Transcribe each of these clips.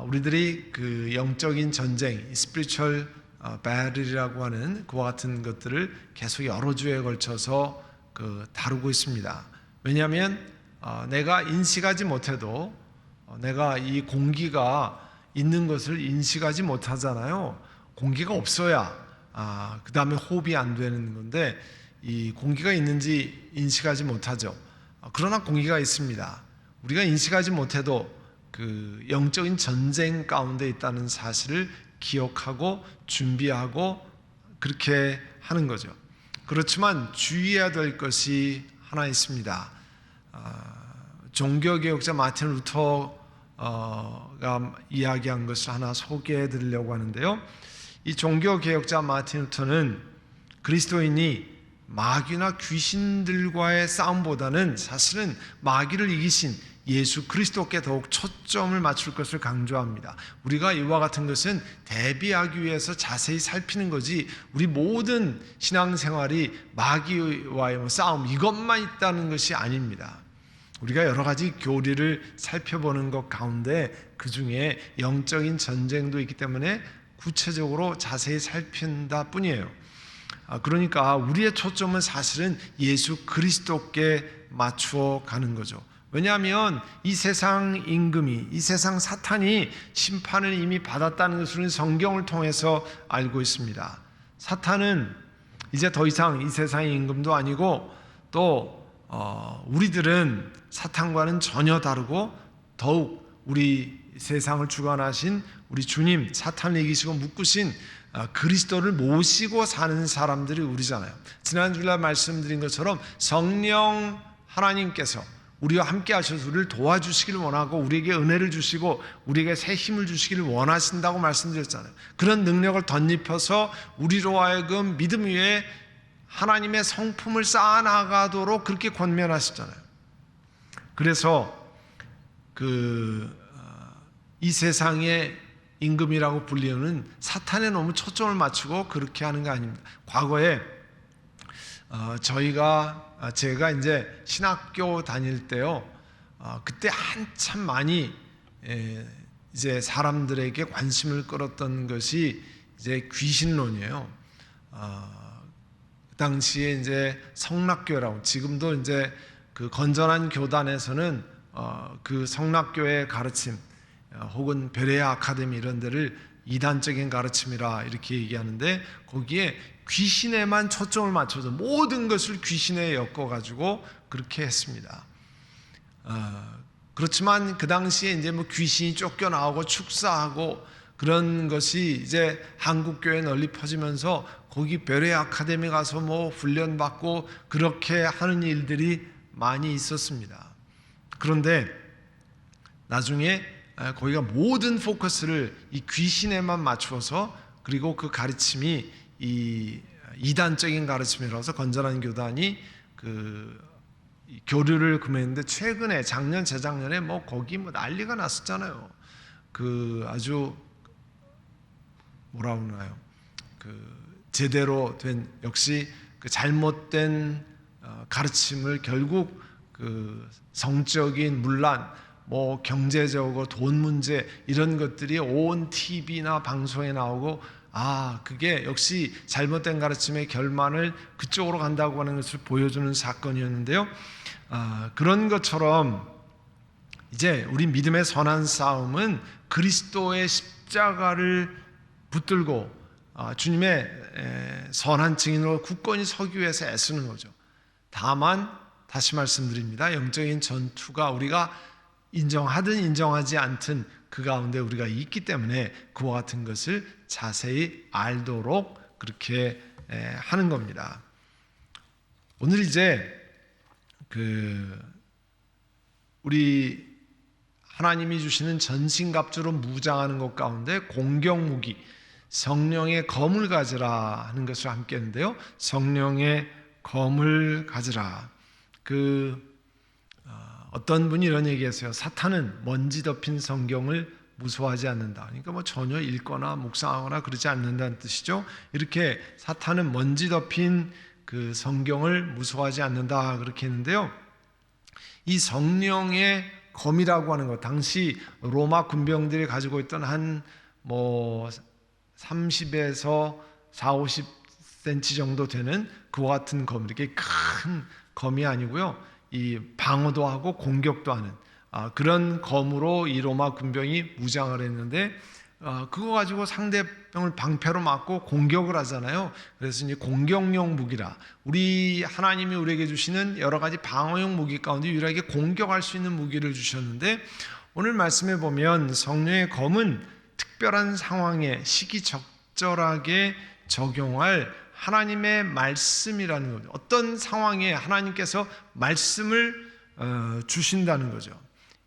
우리들이 그 영적인 전쟁, spiritual battle이라고 하는 그와 같은 것들을 계속 여러 주에 걸쳐서 다루고 있습니다. 왜냐하면 내가 인식하지 못해도 내가 이 공기가 있는 것을 인식하지 못하잖아요. 공기가 없어야 그 다음에 호흡이 안 되는 건데 이 공기가 있는지 인식하지 못하죠. 그러나 공기가 있습니다. 우리가 인식하지 못해도 그 영적인 전쟁 가운데 있다는 사실을 기억하고 준비하고 그렇게 하는 거죠. 그렇지만 주의해야 될 것이 하나 있습니다. 종교개혁자 마틴 루터가 이야기한 것을 하나 소개해 드리려고 하는데요. 이 종교개혁자 마틴 루터는 그리스도인이 마귀나 귀신들과의 싸움보다는 사실은 마귀를 이기신 예수 그리스도께 더욱 초점을 맞출 것을 강조합니다. 우리가 이와 같은 것은 대비하기 위해서 자세히 살피는 거지 우리 모든 신앙생활이 마귀와의 싸움 이것만 있다는 것이 아닙니다. 우리가 여러 가지 교리를 살펴보는 것 가운데 그 중에 영적인 전쟁도 있기 때문에 구체적으로 자세히 살핀다 뿐이에요. 그러니까 우리의 초점은 사실은 예수 그리스도께 맞추어 가는 거죠. 왜냐하면 이 세상 임금이, 이 세상 사탄이 심판을 이미 받았다는 것을 성경을 통해서 알고 있습니다. 사탄은 이제 더 이상 이 세상의 임금도 아니고 또 우리들은 사탄과는 전혀 다르고 더욱 우리 세상을 주관하신 우리 주님, 사탄을 이기시고 묶으신 그리스도를 모시고 사는 사람들이 우리잖아요. 지난 주일날 말씀드린 것처럼 성령 하나님께서 우리와 함께 하셔서 우리를 도와주시기를 원하고 우리에게 은혜를 주시고 우리에게 새 힘을 주시기를 원하신다고 말씀드렸잖아요. 그런 능력을 덧입혀서 우리로 하여금 믿음 위에 하나님의 성품을 쌓아나가도록 그렇게 권면하시잖아요. 그래서 이 세상의 임금이라고 불리는 사탄에 너무 초점을 맞추고 그렇게 하는 거 아닙니다. 과거에 제가 이제 신학교 다닐 때요, 그때 한참 많이 이제 사람들에게 관심을 끌었던 것이 이제 귀신론이에요. 그 당시에 이제 성락교회라고, 지금도 이제 그 건전한 교단에서는 그 성락교회의 가르침 혹은 베레아 아카데미 이런 데를 이단적인 가르침이라 이렇게 얘기하는데, 거기에 귀신에만 초점을 맞춰서 모든 것을 귀신에 엮어가지고 그렇게 했습니다. 그렇지만 그 당시에 이제 뭐 귀신이 쫓겨나오고 축사하고 그런 것이 이제 한국교회에 널리 퍼지면서 거기 베레아 아카데미 가서 뭐 훈련받고 그렇게 하는 일들이 많이 있었습니다. 그런데 나중에 거기가 모든 포커스를 이 귀신에만 맞추어서, 그리고 그 가르침이 이 이단적인 가르침이라서 건전한 교단이 그 교류를 금했는데, 최근에 작년 재작년에 뭐 거기 뭐 난리가 났었잖아요. 그 아주 뭐라 그러나요? 그 제대로 된, 역시 그 잘못된 가르침을 결국 그 성적인 문란, 뭐 경제적으로 돈 문제 이런 것들이 온 TV나 방송에 나오고, 그게 역시 잘못된 가르침의 결말을 그쪽으로 간다고 하는 것을 보여주는 사건이었는데요. 그런 것처럼 이제 우리 믿음의 선한 싸움은 그리스도의 십자가를 붙들고 주님의 선한 증인으로 굳건히 서기 위해서 애쓰는 거죠. 다만 다시 말씀드립니다. 영적인 전투가 우리가 인정하든 인정하지 않든 그 가운데 우리가 있기 때문에 그와 같은 것을 자세히 알도록 그렇게 하는 겁니다. 오늘 이제 우리 하나님이 주시는 전신갑주로 무장하는 것 가운데 공격무기 성령의 검을 가지라 하는 것을 함께 했는데요. 성령의 검을 가지라. 어떤 분이 이런 얘기했어요. 사탄은 먼지 덮인 성경을 무서워하지 않는다. 그러니까 뭐 전혀 읽거나 묵상하거나 그러지 않는다는 뜻이죠. 이렇게 사탄은 먼지 덮인 그 성경을 무서워하지 않는다 그렇게 했는데요. 이 성령의 검이라고 하는 것, 당시 로마 군병들이 가지고 있던 한 30에서 4, 50cm 정도 되는 그와 같은 검, 이렇게 큰 검이 아니고요, 이 방어도 하고 공격도 하는 그런 검으로 이 로마 군병이 무장을 했는데, 그거 가지고 상대방을 방패로 맞고 공격을 하잖아요. 그래서 이제 공격용 무기라, 우리 하나님이 우리에게 주시는 여러 가지 방어용 무기 가운데 유일하게 공격할 수 있는 무기를 주셨는데, 오늘 말씀에 보면 성령의 검은 특별한 상황에 시기적절하게 적용할 하나님의 말씀이라는 거죠. 어떤 상황에 하나님께서 말씀을 주신다는 거죠.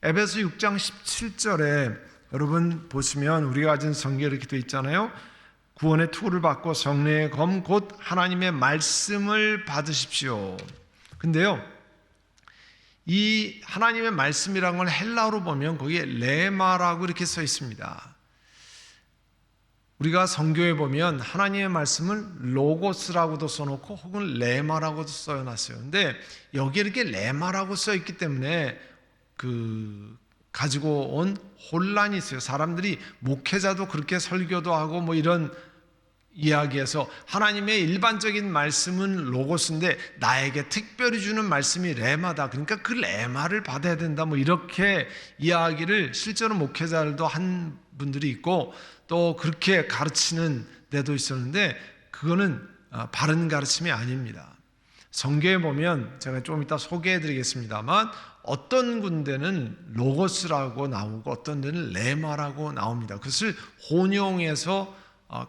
에베소 6장 17절에 여러분 보시면 우리가 가진 성경에 이렇게 되어 있잖아요. 구원의 투구를 받고 성령의 검 곧 하나님의 말씀을 받으십시오. 근데요, 이 하나님의 말씀이라는 걸 헬라어로 보면 거기에 레마라고 이렇게 써 있습니다. 우리가 성경에 보면 하나님의 말씀을 로고스라고도 써놓고 혹은 레마라고도 써놨어요. 근데 여기에 이렇게 레마라고 써있기 때문에 가지고 온 혼란이 있어요. 사람들이 목회자도 그렇게 설교도 하고 이런 이야기에서 하나님의 일반적인 말씀은 로고스인데 나에게 특별히 주는 말씀이 레마다, 그러니까 그 레마를 받아야 된다, 이렇게 이야기를 실제로 목회자들도 한 분들이 있고 또 그렇게 가르치는 데도 있었는데, 그거는 바른 가르침이 아닙니다. 성경에 보면 제가 좀 이따 소개해 드리겠습니다만 어떤 군데는 로고스라고 나오고 어떤 데는 레마라고 나옵니다. 그것을 혼용해서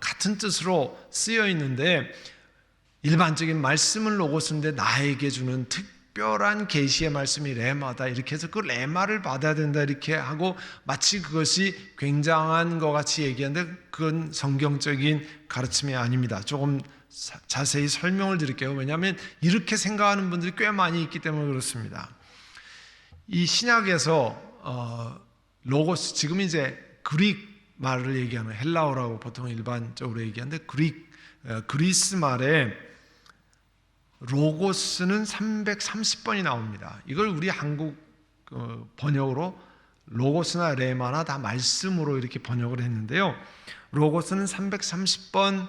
같은 뜻으로 쓰여 있는데, 일반적인 말씀은 로고스인데 나에게 주는 특별한 계시의 말씀이 레마다, 이렇게 해서 그 레마를 받아야 된다 이렇게 하고 마치 그것이 굉장한 것 같이 얘기하는데 그건 성경적인 가르침이 아닙니다. 조금 자세히 설명을 드릴게요. 왜냐하면 이렇게 생각하는 분들이 꽤 많이 있기 때문에 그렇습니다. 이 신약에서 로고스, 지금 이제 그릭 말을 얘기하면 헬라어라고 보통 일반적으로 얘기하는데 그리스 말에 로고스는 330번이 나옵니다. 이걸 우리 한국 번역으로 로고스나 레마나 다 말씀으로 이렇게 번역을 했는데요. 로고스는 330번,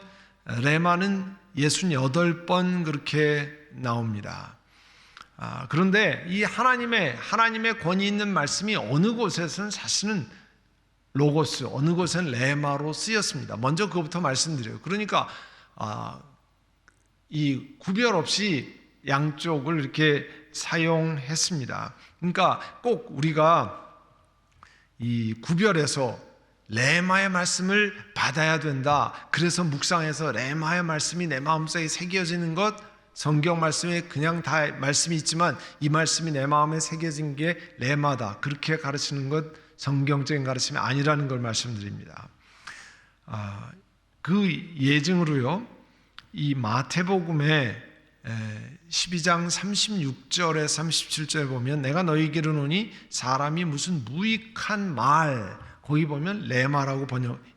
레마는 68번 그렇게 나옵니다. 그런데 이 하나님의 권위 있는 말씀이 어느 곳에서는 사실은 로고스, 어느 곳은 레마로 쓰였습니다. 먼저 그것부터 말씀드려요. 그러니까 이 구별 없이 양쪽을 이렇게 사용했습니다. 그러니까 꼭 우리가 이 구별해서 레마의 말씀을 받아야 된다, 그래서 묵상해서 레마의 말씀이 내 마음속에 새겨지는 것, 성경 말씀에 그냥 다 말씀이 있지만 이 말씀이 내 마음에 새겨진 게 레마다, 그렇게 가르치는 것 성경적인 가르침이 아니라는 걸 말씀드립니다. 그 예증으로요, 이 마태복음의 12장 36절에 37절에 보면 내가 너희에게 이르노니 사람이 무슨 무익한 말, 거기 보면 레마라고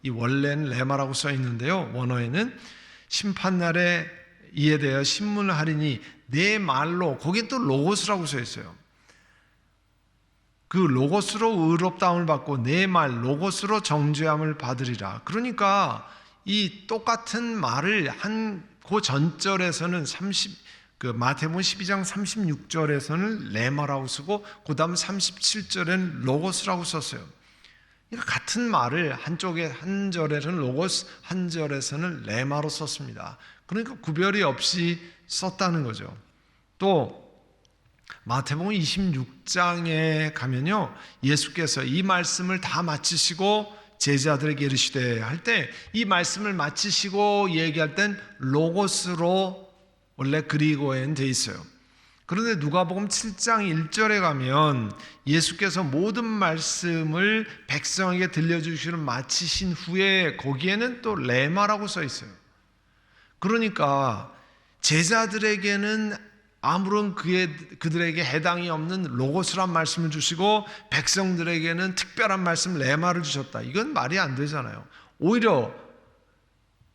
이 원래는 레마라고 써 있는데요, 원어에는 심판날에 이에 대하여 신문을 하리니 내 말로, 거기에 또 로고스라고 써 있어요. 그 로고스로 의롭다함을 받고 내 말 로고스로 정죄함을 받으리라. 그러니까 이 똑같은 말을 그 전절에서는 마태복음 12장 36절에서는 레마라고 쓰고 그 다음 37절에는 로고스라고 썼어요. 그러니까 같은 말을 한 절에서는 로고스, 한 절에서는 레마로 썼습니다. 그러니까 구별이 없이 썼다는 거죠. 또 마태복음 26장에 가면요, 예수께서 이 말씀을 다 마치시고 제자들에게 이르시되 할 때 이 말씀을 마치시고 얘기할 땐 로고스로 원래 그리고에는 돼 있어요. 그런데 누가복음 7장 1절에 가면 예수께서 모든 말씀을 백성에게 들려주시는 마치신 후에 거기에는 또 레마라고 써 있어요. 그러니까 제자들에게는 아무런 그들에게 해당이 없는 로고스란 말씀을 주시고 백성들에게는 특별한 말씀 레마를 주셨다. 이건 말이 안 되잖아요. 오히려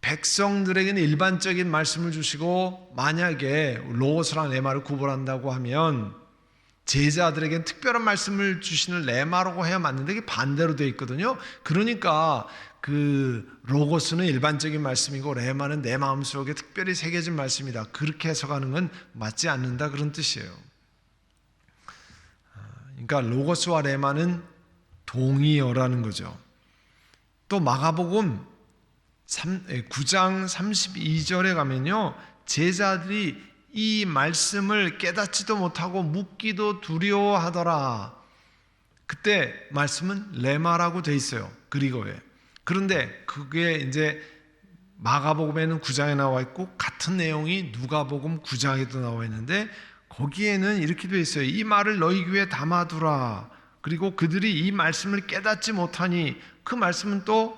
백성들에게는 일반적인 말씀을 주시고 만약에 로고스랑 레마를 구분한다고 하면 제자들에게 특별한 말씀을 주시는 레마라고 해야 맞는데 이게 반대로 되어 있거든요. 그러니까 그 로고스는 일반적인 말씀이고 레마는 내 마음속에 특별히 새겨진 말씀이다. 그렇게 해석하는 건 맞지 않는다 그런 뜻이에요. 그러니까 로고스와 레마는 동의어라는 거죠. 또 마가복음 9장 32절에 가면요, 제자들이 이 말씀을 깨닫지도 못하고 묻기도 두려워하더라. 그때 말씀은 레마라고 돼 있어요, 그리고에. 그런데 그게 이제 마가복음에는 9장에 나와 있고 같은 내용이 누가복음 9장에도 나와 있는데 거기에는 이렇게 돼 있어요. 이 말을 너희 귀에 담아두라. 그리고 그들이 이 말씀을 깨닫지 못하니, 그 말씀은 또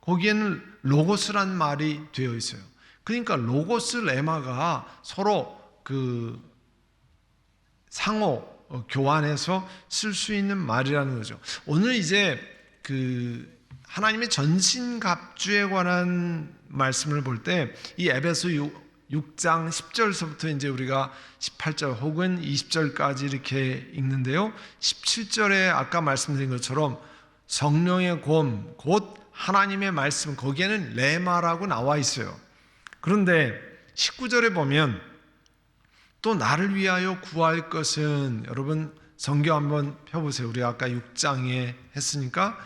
거기에는 로고스란 말이 되어 있어요. 그러니까 로고스 레마가 서로 그 상호 교환해서 쓸 수 있는 말이라는 거죠. 오늘 이제 그 하나님의 전신갑주에 관한 말씀을 볼 때 이 에베소 6장 10절서부터 이제 우리가 18절 혹은 20절까지 이렇게 읽는데요. 17절에 아까 말씀드린 것처럼 성령의 곰, 곧 하나님의 말씀, 거기에는 레마라고 나와 있어요. 그런데 19절에 보면 또 나를 위하여 구할 것은, 여러분 성경 한번 펴보세요. 우리 아까 6장에 했으니까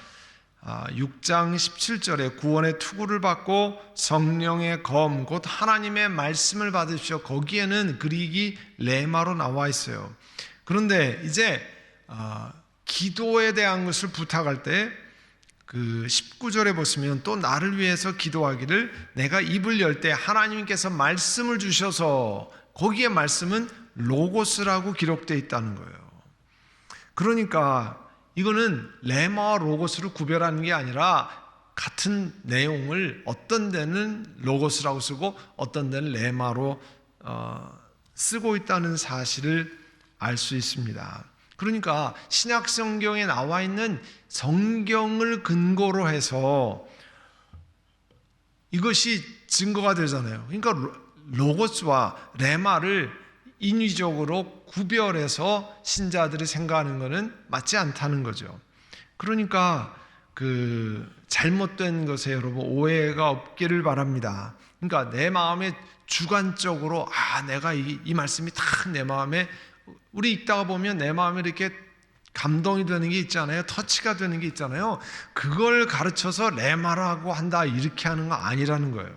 6장 17절에 구원의 투구를 받고 성령의 검 곧 하나님의 말씀을 받으십시오. 거기에는 그릭이 레마로 나와 있어요. 그런데 이제 기도에 대한 것을 부탁할 때 그 19절에 보시면 또 나를 위해서 기도하기를 내가 입을 열 때 하나님께서 말씀을 주셔서, 거기에 말씀은 로고스라고 기록되어 있다는 거예요. 그러니까 이거는 레마와 로고스를 구별하는 게 아니라 같은 내용을 어떤 데는 로고스라고 쓰고 어떤 데는 레마로 쓰고 있다는 사실을 알 수 있습니다. 그러니까 신약 성경에 나와 있는 성경을 근거로 해서 이것이 증거가 되잖아요. 그러니까 로고스와 레마를 인위적으로 구별해서 신자들이 생각하는 것은 맞지 않다는 거죠. 그러니까 그 잘못된 것에 여러분 오해가 없기를 바랍니다. 그러니까 내 마음에 주관적으로 내가 이 말씀이 딱 내 마음에, 우리 읽다가 보면 내 마음에 이렇게 감동이 되는 게 있잖아요. 터치가 되는 게 있잖아요. 그걸 가르쳐서 레마라고 한다 이렇게 하는 거 아니라는 거예요.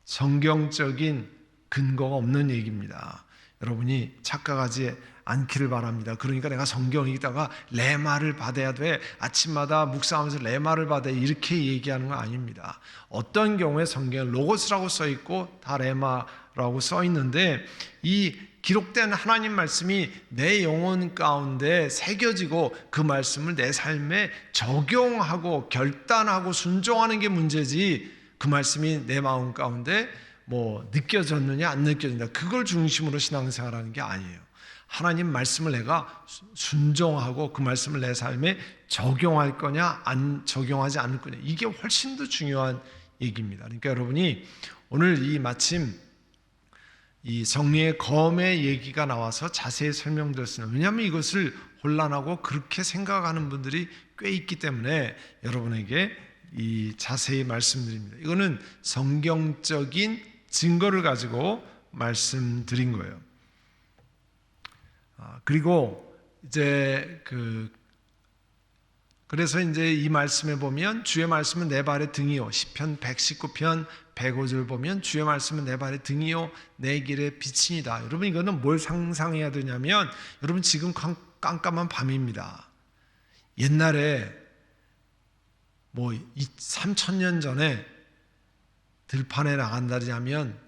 성경적인 근거가 없는 얘기입니다. 여러분이 착각하지 않기를 바랍니다. 그러니까 내가 성경 읽다가 레마를 받아야 돼, 아침마다 묵상하면서 레마를 받아야 이렇게 얘기하는 건 아닙니다. 어떤 경우에 성경에 로고스라고 써 있고 다 레마라고 써 있는데, 이 기록된 하나님 말씀이 내 영혼 가운데 새겨지고 그 말씀을 내 삶에 적용하고 결단하고 순종하는 게 문제지, 그 말씀이 내 마음 가운데 느껴졌느냐 안 느껴진다, 그걸 중심으로 신앙생활하는 게 아니에요. 하나님 말씀을 내가 순종하고 그 말씀을 내 삶에 적용할 거냐 안 적용하지 않을 거냐, 이게 훨씬 더 중요한 얘기입니다. 그러니까 여러분이 오늘 이 마침 이 정리의 검의 얘기가 나와서 자세히 설명드렸습니다. 왜냐하면 이것을 혼란하고 그렇게 생각하는 분들이 꽤 있기 때문에 여러분에게 이 자세히 말씀드립니다. 이거는 성경적인 증거를 가지고 말씀드린 거예요. 그리고 이제 그래서 이제 이 말씀에 보면 주의 말씀은 내 발의 등이요, 시편 119편 105절 보면 주의 말씀은 내 발의 등이요 내 길의 빛이니다. 여러분 이거는 뭘 상상해야 되냐면, 여러분 지금 깜깜한 밤입니다. 옛날에 3000년 전에 들판에 나간다면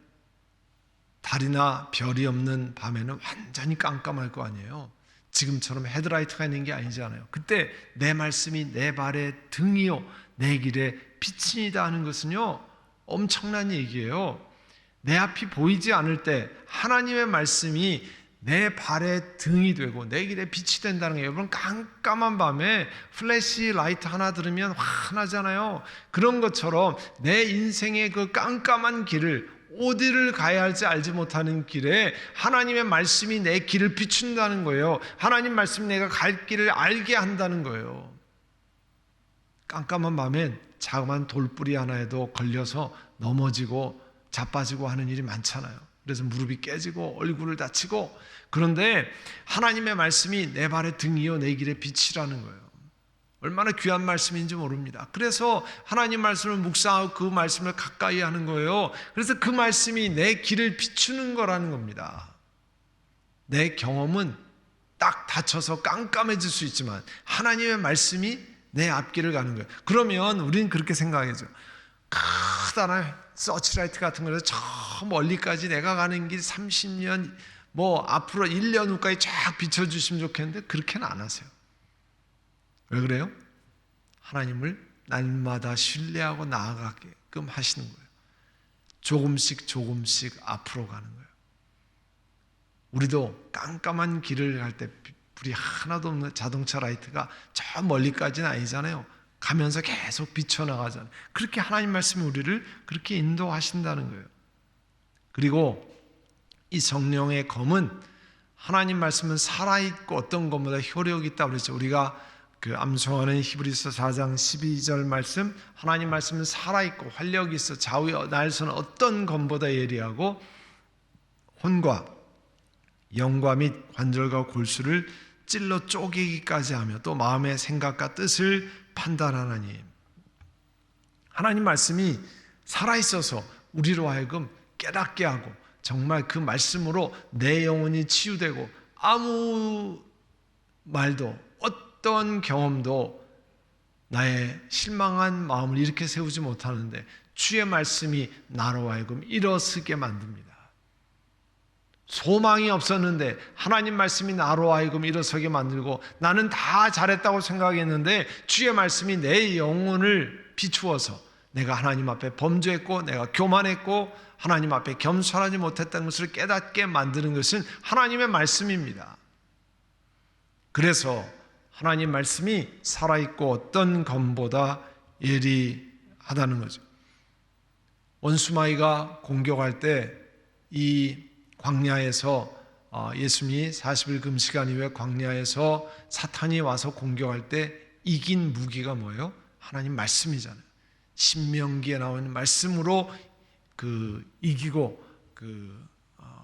달이나 별이 없는 밤에는 완전히 깜깜할 거 아니에요. 지금처럼 헤드라이트가 있는 게 아니잖아요. 그때 내 말씀이 내 발의 등이요 내 길의 빛이니다 하는 것은요 엄청난 얘기예요. 내 앞이 보이지 않을 때 하나님의 말씀이 내 발의 등이 되고 내 길의 빛이 된다는 게, 여러분 깜깜한 밤에 플래시 라이트 하나 들으면 환하잖아요. 그런 것처럼 내 인생의 그 깜깜한 길을 어디를 가야 할지 알지 못하는 길에 하나님의 말씀이 내 길을 비춘다는 거예요. 하나님 말씀이 내가 갈 길을 알게 한다는 거예요. 깜깜한 밤엔 자그마한 돌뿌리 하나에도 걸려서 넘어지고 자빠지고 하는 일이 많잖아요. 그래서 무릎이 깨지고 얼굴을 다치고, 그런데 하나님의 말씀이 내 발의 등이요 내 길의 빛이라는 거예요. 얼마나 귀한 말씀인지 모릅니다. 그래서 하나님 말씀을 묵상하고 그 말씀을 가까이 하는 거예요. 그래서 그 말씀이 내 길을 비추는 거라는 겁니다. 내 경험은 딱 닫혀서 깜깜해질 수 있지만 하나님의 말씀이 내 앞길을 가는 거예요. 그러면 우리는 그렇게 생각하죠. 커다란 서치라이트 같은 거에서 저 멀리까지 내가 가는 길 30년 앞으로 1년 후까지 쫙 비춰주시면 좋겠는데 그렇게는 안 하세요. 왜 그래요? 하나님을 날마다 신뢰하고 나아가게끔 하시는 거예요. 조금씩 조금씩 앞으로 가는 거예요. 우리도 깜깜한 길을 갈 때 불이 하나도 없는 자동차 라이트가 저 멀리까지는 아니잖아요. 가면서 계속 비춰나가잖아요. 그렇게 하나님 말씀이 우리를 그렇게 인도하신다는 거예요. 그리고 이 성령의 검은, 하나님 말씀은 살아있고 어떤 것보다 효력이 있다고 그랬죠. 우리가 암송하는 히브리서 4장 12절 말씀, 하나님 말씀은 살아있고 활력이 있어 좌우에 날서는 어떤 검보다 예리하고 혼과 영과 및 관절과 골수를 찔러 쪼개기까지 하며 또 마음의 생각과 뜻을 판단하나니. 하나님 말씀이 살아있어서 우리로 하여금 깨닫게 하고 정말 그 말씀으로 내 영혼이 치유되고 아무 말도 어떤 경험도 나의 실망한 마음을 일으켜 세우지 못하는데 주의 말씀이 나로 하여금 일어서게 만듭니다. 소망이 없었는데 하나님 말씀이 나로 하여금 일어서게 만들고 나는 다 잘했다고 생각했는데 주의 말씀이 내 영혼을 비추어서 내가 하나님 앞에 범죄했고 내가 교만했고 하나님 앞에 겸손하지 못했다는 것을 깨닫게 만드는 것은 하나님의 말씀입니다. 그래서 하나님 말씀이 살아있고 어떤 검보다 예리하다는 거죠. 원수마귀가 공격할 때 이 광야에서 예수님이 40일 금시간 이후에 광야에서 사탄이 와서 공격할 때 이긴 무기가 뭐예요? 하나님 말씀이잖아요. 신명기에 나오는 말씀으로 이기고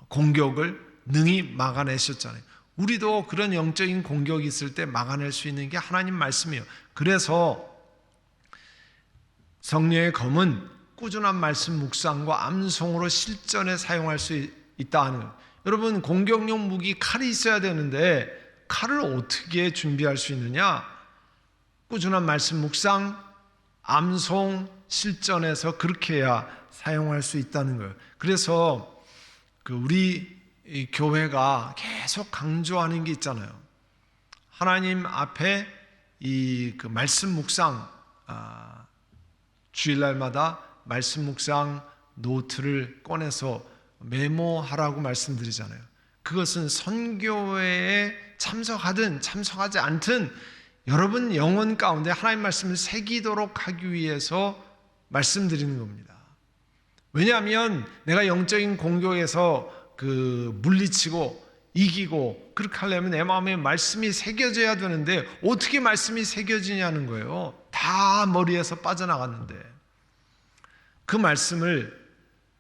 공격을 능히 막아내셨잖아요. 우리도 그런 영적인 공격이 있을 때 막아낼 수 있는 게 하나님 말씀이에요. 그래서 성령의 검은 꾸준한 말씀 묵상과 암송으로 실전에 사용할 수 있다는 거예요. 여러분, 공격용 무기 칼이 있어야 되는데 칼을 어떻게 준비할 수 있느냐? 꾸준한 말씀 묵상, 암송, 실전에서 그렇게 해야 사용할 수 있다는 거예요. 그래서 우리 교회가 계속 강조하는 게 있잖아요. 하나님 앞에 말씀 묵상, 주일날마다 말씀 묵상 노트를 꺼내서 메모하라고 말씀드리잖아요. 그것은 선교회에 참석하든 참석하지 않든 여러분 영혼 가운데 하나님 말씀을 새기도록 하기 위해서 말씀드리는 겁니다. 왜냐하면 내가 영적인 공격에서 물리치고 이기고 그렇게 하려면 내 마음에 말씀이 새겨져야 되는데 어떻게 말씀이 새겨지냐는 거예요. 다 머리에서 빠져나갔는데 그 말씀을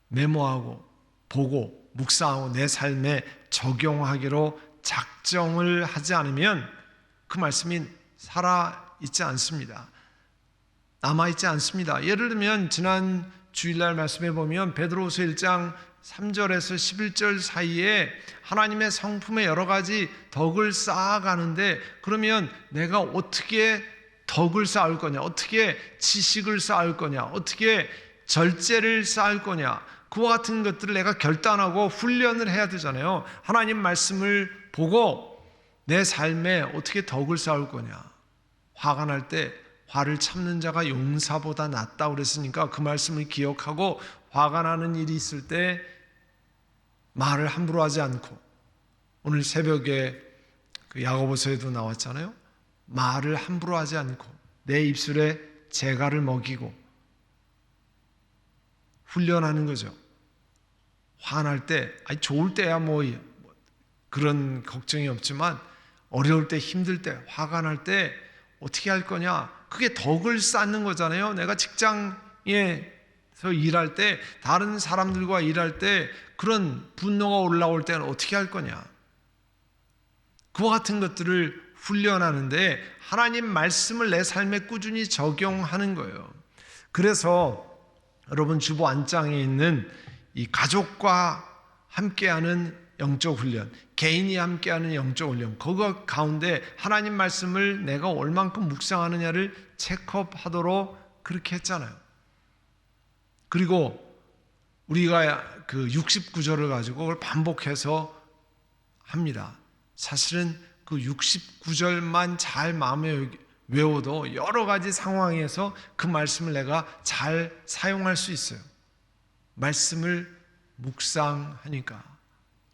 메모하고 보고 묵상하고 내 삶에 적용하기로 작정을 하지 않으면 그 말씀이 살아있지 않습니다. 남아있지 않습니다. 예를 들면 지난 주일날 말씀에 보면 베드로후서 1장 3절에서 11절 사이에 하나님의 성품의 여러 가지 덕을 쌓아가는데 그러면 내가 어떻게 덕을 쌓을 거냐, 어떻게 지식을 쌓을 거냐, 어떻게 절제를 쌓을 거냐, 그와 같은 것들을 내가 결단하고 훈련을 해야 되잖아요. 하나님 말씀을 보고 내 삶에 어떻게 덕을 쌓을 거냐. 화가 날 때 화를 참는 자가 용사보다 낫다고 그랬으니까 그 말씀을 기억하고 화가 나는 일이 있을 때 말을 함부로 하지 않고, 오늘 새벽에 야고보서에도 나왔잖아요. 말을 함부로 하지 않고 내 입술에 재갈을 먹이고 훈련하는 거죠. 화날 때, 좋을 때야 뭐 그런 걱정이 없지만 어려울 때, 힘들 때, 화가 날 때 어떻게 할 거냐? 그게 덕을 쌓는 거잖아요. 내가 직장에서 일할 때, 다른 사람들과 일할 때 그런 분노가 올라올 때는 어떻게 할 거냐? 그와 같은 것들을 훈련하는데 하나님 말씀을 내 삶에 꾸준히 적용하는 거예요. 그래서 여러분 주보 안장에 있는 이 가족과 함께하는 영적 훈련, 개인이 함께하는 영적 훈련, 그거 가운데 하나님 말씀을 내가 얼만큼 묵상하느냐를 체크업하도록 그렇게 했잖아요. 그리고 우리가 그 69절을 가지고 그걸 반복해서 합니다. 사실은 그 69절만 잘 마음에 외워도 여러 가지 상황에서 그 말씀을 내가 잘 사용할 수 있어요. 말씀을 묵상하니까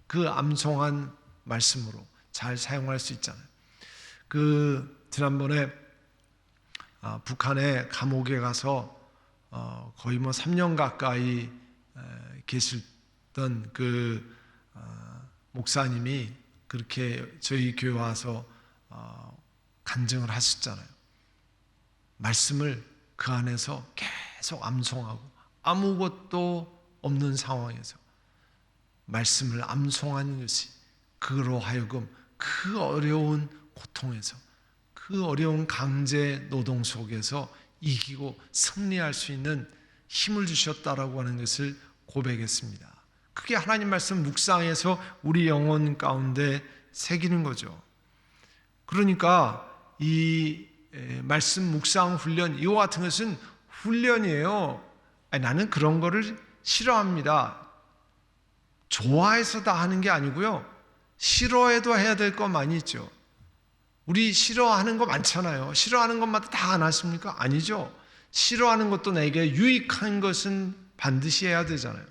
그 암송한 말씀으로 잘 사용할 수 있잖아요. 지난번에 북한의 감옥에 가서 거의 뭐 3년 가까이 계셨던 그 목사님이 그렇게 저희 교회 와서 간증을 하셨잖아요. 말씀을 그 안에서 계속 암송하고 아무것도 없는 상황에서 말씀을 암송하는 것이 그로 하여금 그 어려운 고통에서, 그 어려운 강제 노동 속에서 이기고 승리할 수 있는 힘을 주셨다라고 하는 것을 고백했습니다. 그게 하나님 말씀 묵상해서 우리 영혼 가운데 새기는 거죠. 그러니까 이 말씀 묵상 훈련, 이와 같은 것은 훈련이에요. 나는 그런 거를 싫어합니다. 좋아해서 다 하는 게 아니고요, 싫어해도 해야 될 거 많이 있죠. 우리 싫어하는 거 많잖아요. 싫어하는 것마다 다 안 하십니까? 아니죠. 싫어하는 것도 내게 유익한 것은 반드시 해야 되잖아요.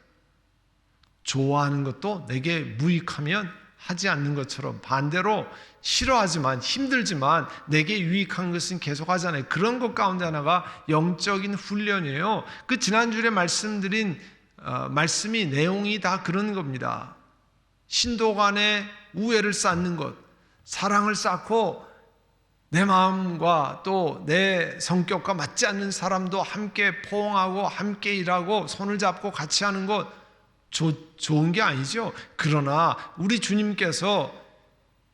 좋아하는 것도 내게 무익하면 하지 않는 것처럼 반대로 싫어하지만, 힘들지만 내게 유익한 것은 계속 하잖아요. 그런 것 가운데 하나가 영적인 훈련이에요. 그 지난주에 말씀드린 말씀이 내용이 다 그런 겁니다. 신도 간에 우애를 쌓는 것, 사랑을 쌓고 내 마음과 또 내 성격과 맞지 않는 사람도 함께 포옹하고 함께 일하고 손을 잡고 같이 하는 것 좋은 게 아니죠. 그러나 우리 주님께서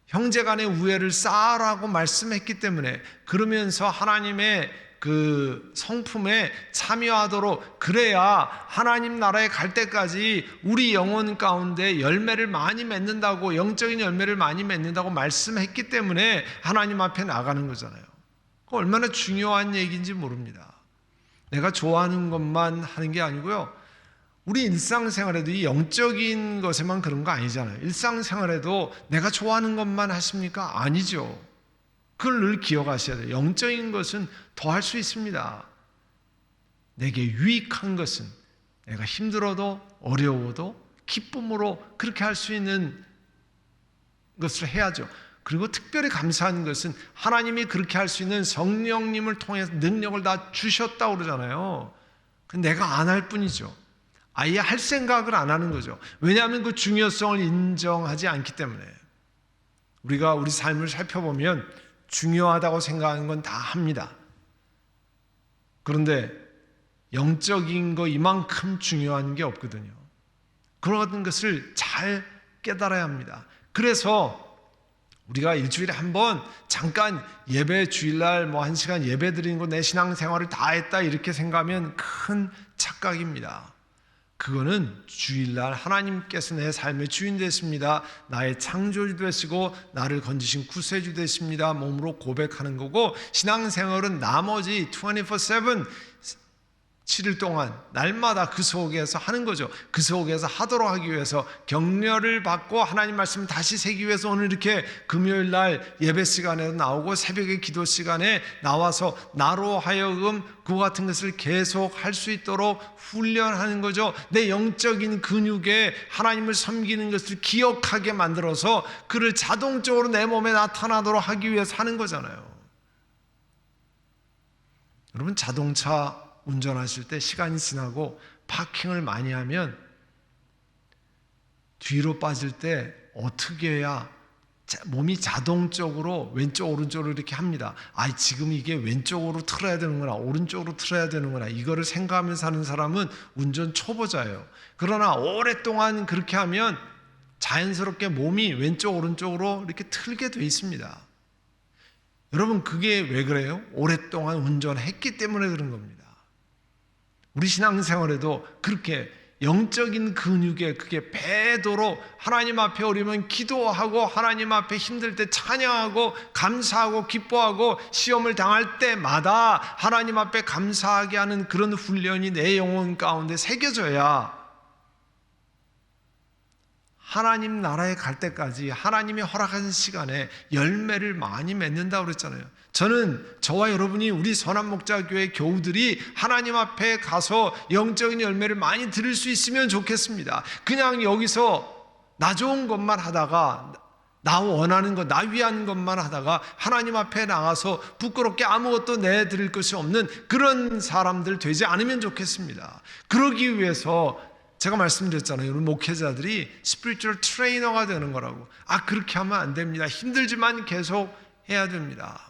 형제간의 우애를 쌓으라고 말씀했기 때문에, 그러면서 하나님의 그 성품에 참여하도록, 그래야 하나님 나라에 갈 때까지 우리 영혼 가운데 열매를 많이 맺는다고, 영적인 열매를 많이 맺는다고 말씀했기 때문에 하나님 앞에 나가는 거잖아요. 그거 얼마나 중요한 얘기인지 모릅니다. 내가 좋아하는 것만 하는 게 아니고요, 우리 일상생활에도 이 영적인 것에만 그런 거 아니잖아요. 일상생활에도 내가 좋아하는 것만 하십니까? 아니죠. 그걸 늘 기억하셔야 돼요. 영적인 것은 더 할 수 있습니다. 내게 유익한 것은 내가 힘들어도 어려워도 기쁨으로 그렇게 할 수 있는 것을 해야죠. 그리고 특별히 감사한 것은 하나님이 그렇게 할 수 있는 성령님을 통해서 능력을 다 주셨다고 그러잖아요. 내가 안 할 뿐이죠. 아예 할 생각을 안 하는 거죠. 왜냐하면 그 중요성을 인정하지 않기 때문에. 우리가 우리 삶을 살펴보면 중요하다고 생각하는 건 다 합니다. 그런데 영적인 거 이만큼 중요한 게 없거든요. 그런 것을 잘 깨달아야 합니다. 그래서 우리가 일주일에 한 번 잠깐 예배, 주일날 뭐 1시간 예배 드리는 거 내 신앙생활을 다 했다 이렇게 생각하면 큰 착각입니다. 그거는 주일날 하나님께서 내 삶의 주인 되십니다, 나의 창조주 되시고 나를 건지신 구세주 되십니다 몸으로 고백하는 거고, 신앙생활은 나머지 24/7 7일 동안 날마다 그 속에서 하는 거죠. 그 속에서 하도록 하기 위해서 격려를 받고 하나님 말씀을 다시 새기기 위해서 오늘 이렇게 금요일 날 예배 시간에 나오고 새벽에 기도 시간에 나와서 나로 하여금 그와 같은 것을 계속 할 수 있도록 훈련하는 거죠. 내 영적인 근육에 하나님을 섬기는 것을 기억하게 만들어서 그를 자동적으로 내 몸에 나타나도록 하기 위해서 하는 거잖아요. 여러분, 자동차 운전하실 때 시간이 지나고 파킹을 많이 하면 뒤로 빠질 때 어떻게 해야 몸이 자동적으로 왼쪽 오른쪽으로 이렇게 합니다. 지금 이게 왼쪽으로 틀어야 되는구나, 오른쪽으로 틀어야 되는구나, 이거를 생각하면서 하는 사람은 운전 초보자예요. 그러나 오랫동안 그렇게 하면 자연스럽게 몸이 왼쪽 오른쪽으로 이렇게 틀게 돼 있습니다. 여러분, 그게 왜 그래요? 오랫동안 운전했기 때문에 그런 겁니다. 우리 신앙생활에도 그렇게 영적인 근육에 그게 배도록 하나님 앞에 오르면 기도하고 하나님 앞에 힘들 때 찬양하고 감사하고 기뻐하고 시험을 당할 때마다 하나님 앞에 감사하게 하는 그런 훈련이 내 영혼 가운데 새겨져야 하나님 나라에 갈 때까지 하나님이 허락하신 시간에 열매를 많이 맺는다고 그랬잖아요. 저는 저와 여러분이 우리 선한목자교회 교우들이 하나님 앞에 가서 영적인 열매를 많이 들을 수 있으면 좋겠습니다. 그냥 여기서 나 좋은 것만 하다가, 나 원하는 것, 나 위한 것만 하다가 하나님 앞에 나가서 부끄럽게 아무것도 내드릴 것이 없는 그런 사람들 되지 않으면 좋겠습니다. 그러기 위해서 제가 말씀드렸잖아요. 우리 목회자들이 스피리추얼 트레이너가 되는 거라고. 그렇게 하면 안 됩니다. 힘들지만 계속 해야 됩니다.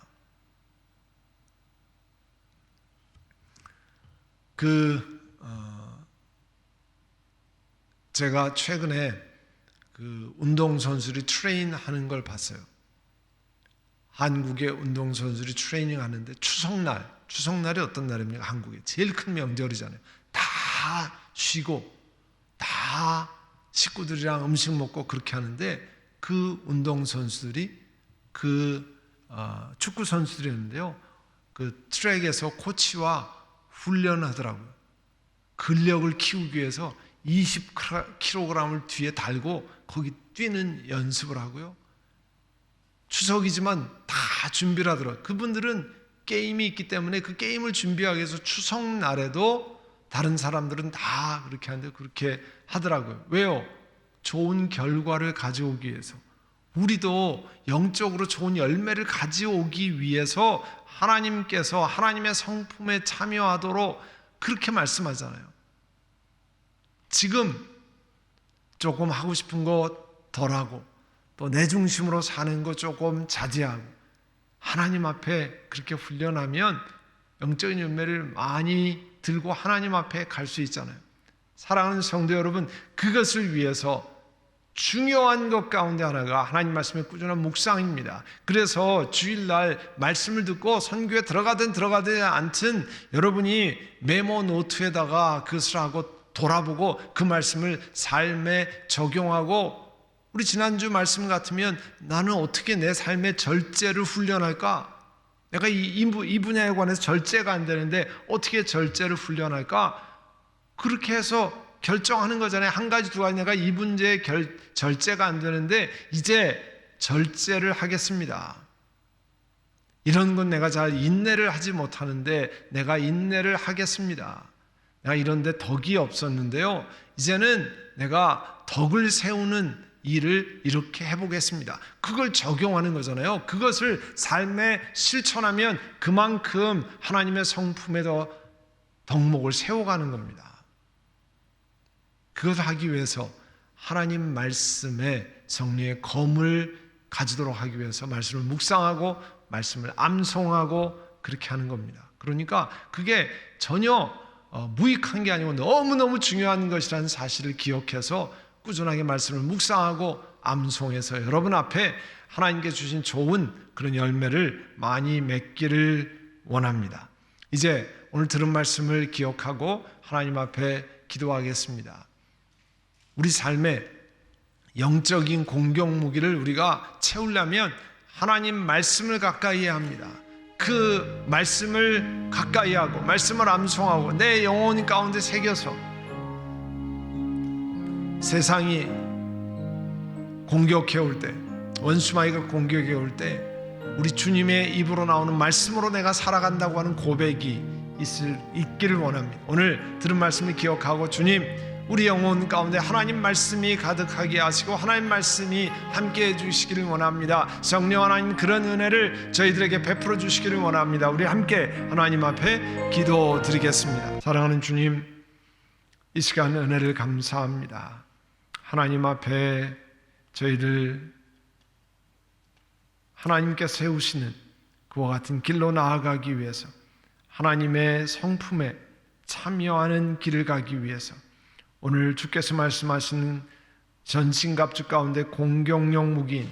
제가 최근에 운동선수들이 트레인하는 걸 봤어요. 한국의 운동선수들이 트레이닝 하는데 추석날이 어떤 날입니까? 한국에 제일 큰 명절이잖아요. 다 쉬고 다 식구들이랑 음식 먹고 그렇게 하는데, 그 운동선수들이 축구 선수들이었는데요, 그 트랙에서 코치와 훈련하더라고요. 근력을 키우기 위해서 20kg을 뒤에 달고 거기 뛰는 연습을 하고요. 추석이지만 다 준비를 하더라고요. 그분들은 게임이 있기 때문에 그 게임을 준비하기 위해서 추석날에도 다른 사람들은 다 그렇게 하는데 그렇게 하더라고요. 왜요? 좋은 결과를 가져오기 위해서. 우리도 영적으로 좋은 열매를 가져오기 위해서 하나님께서 하나님의 성품에 참여하도록 그렇게 말씀하잖아요. 지금 조금 하고 싶은 거 덜하고 또 내 중심으로 사는 거 조금 자제하고 하나님 앞에 그렇게 훈련하면 영적인 열매를 많이 들고 하나님 앞에 갈 수 있잖아요. 사랑하는 성도 여러분, 그것을 위해서 중요한 것 가운데 하나가 하나님 말씀의 꾸준한 묵상입니다. 그래서 주일날 말씀을 듣고 선교에 들어가든 들어가지 않든 여러분이 메모 노트에다가 그것을 하고 돌아보고 그 말씀을 삶에 적용하고, 우리 지난주 말씀 같으면 나는 어떻게 내 삶의 절제를 훈련할까? 내가 이 분야에 관해서 절제가 안 되는데 어떻게 절제를 훈련할까? 그렇게 해서 결정하는 거잖아요. 한 가지 두 가지, 내가 이 문제에 절제가 안 되는데 이제 절제를 하겠습니다. 이런 건 내가 잘 인내를 하지 못하는데 내가 인내를 하겠습니다. 내가 이런데 덕이 없었는데요, 이제는 내가 덕을 세우는 일을 이렇게 해보겠습니다. 그걸 적용하는 거잖아요. 그것을 삶에 실천하면 그만큼 하나님의 성품에 더 덕목을 세워가는 겁니다. 그것을 하기 위해서 하나님 말씀의 성령의 검을 가지도록 하기 위해서 말씀을 묵상하고 말씀을 암송하고 그렇게 하는 겁니다. 그러니까 그게 전혀 무익한 게 아니고 너무너무 중요한 것이라는 사실을 기억해서 꾸준하게 말씀을 묵상하고 암송해서 여러분 앞에 하나님께 주신 좋은 그런 열매를 많이 맺기를 원합니다. 이제 오늘 들은 말씀을 기억하고 하나님 앞에 기도하겠습니다. 우리 삶에 영적인 공격 무기를 우리가 채우려면 하나님 말씀을 가까이 해야 합니다. 그 말씀을 가까이 하고 말씀을 암송하고 내 영혼 가운데 새겨서 세상이 공격해 올 때, 원수마귀가 공격해 올 때 우리 주님의 입으로 나오는 말씀으로 내가 살아간다고 하는 고백이 있기를 원합니다. 오늘 들은 말씀을 기억하고 주님, 우리 영혼 가운데 하나님 말씀이 가득하게 하시고 하나님 말씀이 함께해 주시기를 원합니다. 성령 하나님, 그런 은혜를 저희들에게 베풀어 주시기를 원합니다. 우리 함께 하나님 앞에 기도드리겠습니다. 사랑하는 주님, 이 시간 은혜를 감사합니다. 하나님 앞에 저희를 하나님께 세우시는 그와 같은 길로 나아가기 위해서, 하나님의 성품에 참여하는 길을 가기 위해서 오늘 주께서 말씀하시는 전신갑주 가운데 공격용 무기인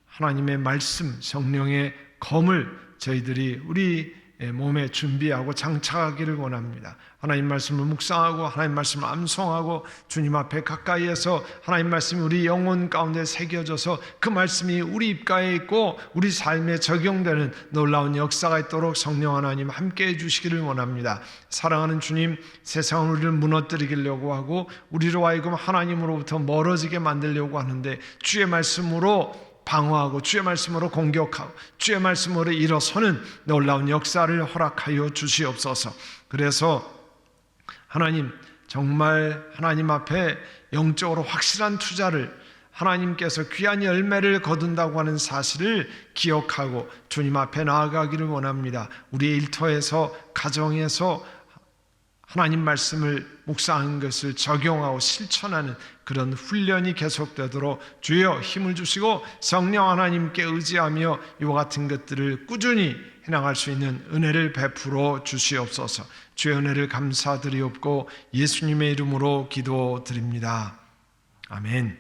하나님의 말씀, 성령의 검을 저희들이 우리 몸에 준비하고 장착하기를 원합니다. 하나님 말씀을 묵상하고 하나님 말씀을 암송하고 주님 앞에 가까이에서 하나님 말씀이 우리 영혼 가운데 새겨져서 그 말씀이 우리 입가에 있고 우리 삶에 적용되는 놀라운 역사가 있도록 성령 하나님 함께해 주시기를 원합니다. 사랑하는 주님, 세상은 우리를 무너뜨리려고 하고 우리로 하여금 하나님으로부터 멀어지게 만들려고 하는데 주의 말씀으로 방어하고 주의 말씀으로 공격하고 주의 말씀으로 일어서는 놀라운 역사를 허락하여 주시옵소서. 그래서 하나님, 정말 하나님 앞에 영적으로 확실한 투자를, 하나님께서 귀한 열매를 거둔다고 하는 사실을 기억하고 주님 앞에 나아가기를 원합니다. 우리의 일터에서, 가정에서 하나님 말씀을 묵상한 것을 적용하고 실천하는 그런 훈련이 계속되도록 주여 힘을 주시고 성령 하나님께 의지하며 이와 같은 것들을 꾸준히 해나갈 수 있는 은혜를 베풀어 주시옵소서. 주의 은혜를 감사드리옵고 예수님의 이름으로 기도드립니다. 아멘.